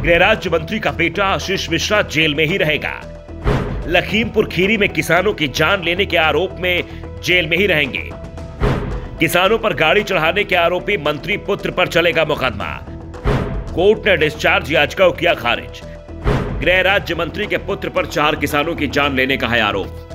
गृह राज्य मंत्री का बेटा आशीष मिश्रा जेल में ही रहेगा। लखीमपुर खीरी में किसानों की जान लेने के आरोप में जेल में ही रहेंगे। किसानों पर गाड़ी चढ़ाने के आरोपी मंत्री पुत्र पर चलेगा मुकदमा। कोर्ट ने डिस्चार्ज याचिका को किया खारिज। गृह राज्य मंत्री के पुत्र पर 4 किसानों की जान लेने का है आरोप।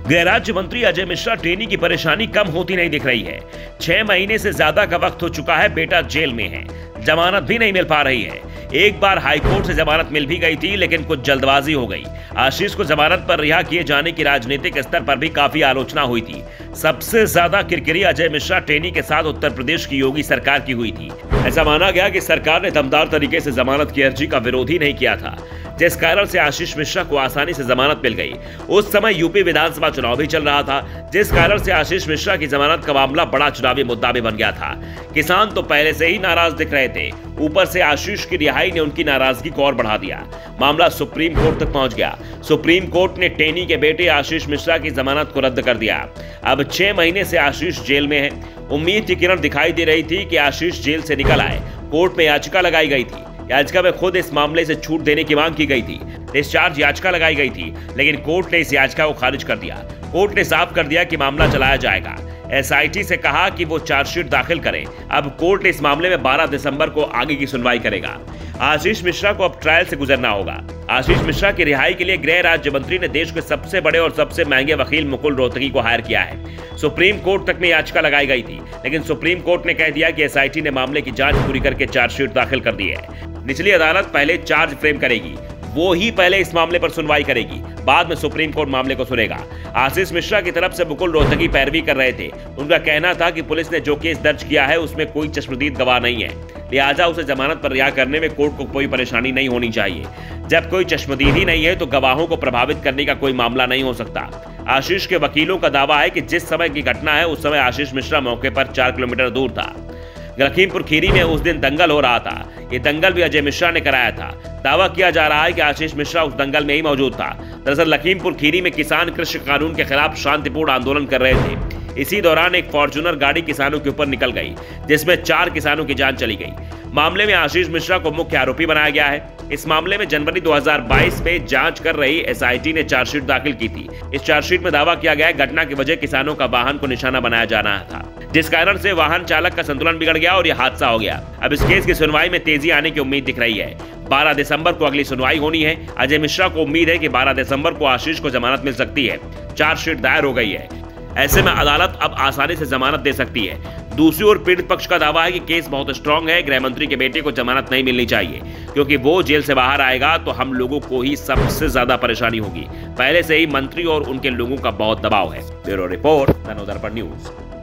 गृह राज्य मंत्री अजय मिश्रा टेनी की परेशानी कम होती नहीं दिख रही है। 6 महीने से ज्यादा का वक्त हो चुका है, बेटा जेल में है, जमानत भी नहीं मिल पा रही है। एक बार हाईकोर्ट से जमानत मिल भी गई थी, लेकिन कुछ जल्दबाजी हो गई। आशीष को जमानत पर रिहा किए जाने की राजनीतिक स्तर पर भी काफी आलोचना हुई थी। सबसे ज्यादा किरकिरी अजय मिश्रा टेनी के साथ उत्तर प्रदेश की योगी सरकार की हुई थी। ऐसा माना गया कि सरकार ने दमदार तरीके से जमानत की अर्जी का विरोध ही नहीं किया था, जिस कारण से आशीष मिश्रा को आसानी से जमानत मिल गई। उस समय यूपी विधानसभा चुनाव भी चल रहा था, जिस कारण से आशीष मिश्रा की जमानत का मामला बड़ा चुनावी मुद्दा भी बन गया था। किसान तो पहले से ही नाराज दिख रहे थे, ऊपर से आशीष की रिहाई ने उनकी नाराजगी को और बढ़ा दिया। मामला सुप्रीम कोर्ट तक पहुंच गया। सुप्रीम कोर्ट ने टेनी के बेटे आशीष मिश्रा की जमानत को रद्द कर दिया। अब 6 महीने से आशीष जेल में है। उम्मीद की किरण दिखाई दे रही थी कि आशीष जेल से निकल आए। कोर्ट में याचिका लगाई गई थी। याचिका में खुद इस मामले से छूट देने की मांग की गई थी। डिस्चार्ज याचिका लगाई गई थी, लेकिन कोर्ट ने इस याचिका को खारिज कर दिया। कोर्ट ने साफ कर दिया कि मामला चलाया जाएगा। एसआईटी से कहा कि वो चार्जशीट दाखिल करें। अब कोर्ट ने इस मामले में 12 दिसंबर को आगे की सुनवाई करेगा। आशीष मिश्रा को अब ट्रायल से गुजरना होगा। आशीष मिश्रा की रिहाई के लिए गृह राज्य मंत्री ने देश के सबसे बड़े और सबसे महंगे वकील मुकुल रोहतगी को हायर किया है। सुप्रीम कोर्ट तक में याचिका लगाई गई थी, लेकिन सुप्रीम कोर्ट ने कह दिया कि एसआईटी ने मामले की जांच पूरी करके चार्जशीट दाखिल कर दी है। निचली अदालत पहले चार्ज फ्रेम करेगी, वो ही पहले इस मामले पर सुनवाई करेगी, बाद में सुप्रीम कोर्ट मामले को सुनेगा। आशीष मिश्रा की तरफ से मुकुल रोहतगी पैरवी कर रहे थे। उनका कहना था कि पुलिस ने जो केस दर्ज किया है उसमें कोई चश्मदीद गवाह नहीं है, लिहाजा उसे जमानत पर रिहा करने में कोर्ट को कोई परेशानी नहीं होनी चाहिए। जब कोई चश्मदीद ही नहीं है तो गवाहों को प्रभावित करने का कोई मामला नहीं हो सकता। आशीष के वकीलों का दावा है कि जिस समय की घटना है उस समय आशीष मिश्रा मौके पर 4 किलोमीटर दूर था। लखीमपुर खीरी में उस दिन दंगल हो रहा था। ये दंगल भी अजय मिश्रा ने कराया था। दावा किया जा रहा है कि आशीष मिश्रा उस दंगल में ही मौजूद था। दरअसल लखीमपुर खीरी में किसान कृषि कानून के खिलाफ शांतिपूर्ण आंदोलन कर रहे थे। इसी दौरान एक फॉर्च्यूनर गाड़ी किसानों के ऊपर निकल गई, जिसमें 4 किसानों की जान चली गई। मामले में आशीष मिश्रा को मुख्य आरोपी बनाया गया है। इस मामले में जनवरी 2022 में जांच कर रही एसआईटी ने चार्जशीट दाखिल की थी। इस चार्जशीट में दावा किया गया है घटना की वजह किसानों का वाहन को निशाना बनाया जाना था, जिस कारण से वाहन चालक का संतुलन बिगड़ गया और यह हादसा हो गया। अब इस केस की सुनवाई में तेजी आने की उम्मीद दिख रही है। 12 दिसंबर को अगली सुनवाई होनी है। अजय मिश्रा को उम्मीद है कि 12 दिसंबर को आशीष को जमानत मिल सकती है। चार्जशीट दायर हो गई है। ऐसे में अदालत अब आसानी से जमानत दे सकती है। दूसरी ओर पीड़ित पक्ष का दावा है कि केस बहुत स्ट्रांग है, गृह मंत्री के बेटे को जमानत नहीं मिलनी चाहिए, क्योंकि वो जेल से बाहर आएगा तो हम लोगों को ही सबसे ज्यादा परेशानी होगी। पहले से ही मंत्री और उनके लोगों का बहुत दबाव है। ब्यूरो रिपोर्ट, द दर्पण न्यूज।